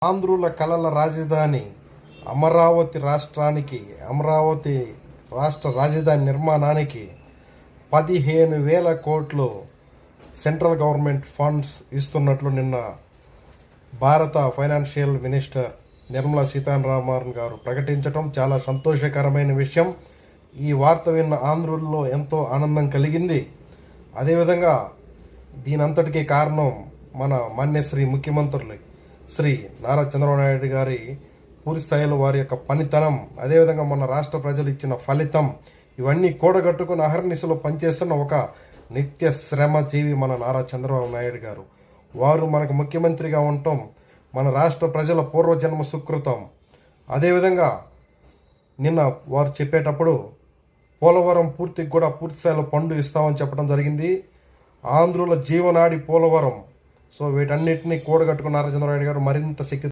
ఆంధ్రుల కలల రాజధాని అమరావతి రాష్ట్ర రాజధాని నిర్మాణానికి 15,000 కోట్లు సెంట్రల్ గవర్నమెంట్ ఫండ్స్ ఇస్తున్నట్లు నిన్న భారత ఫైనాన్షియల్ మినిస్టర్ నిర్మలా సీతారామన్ గారు ప్రకటించడం చాలా సంతోషకరమైన విషయం. ఈ వార్త విన్న ఆంధ్రుల్లో ఎంతో ఆనందం కలిగింది. అదేవిధంగా దీనంతటికీ కారణం మన మాన్యశ్రీ ముఖ్యమంత్రులు శ్రీ నారా చంద్రబాబు నాయుడు గారి పూర్తి స్థాయిలో వారి యొక్క పనితనం, అదేవిధంగా మన రాష్ట్ర ప్రజలు ఇచ్చిన ఫలితం, ఇవన్నీ కూడగట్టుకుని అహర్నిశలో పనిచేస్తున్న ఒక నిత్య శ్రమజీవి మన నారా చంద్రబాబు నాయుడు గారు. వారు మనకు ముఖ్యమంత్రిగా ఉండటం మన రాష్ట్ర ప్రజల పూర్వజన్మ సుకృతం. అదేవిధంగా నిన్న వారు చెప్పేటప్పుడు పోలవరం పూర్తి స్థాయిలో పండు ఇస్తామని చెప్పడం జరిగింది. ఆంధ్రుల జీవనాడి పోలవరం. సో వీటన్నిటిని కూడగట్టుకున్న నారా చంద్రబాబు నాయుడు గారు మరింత శక్తి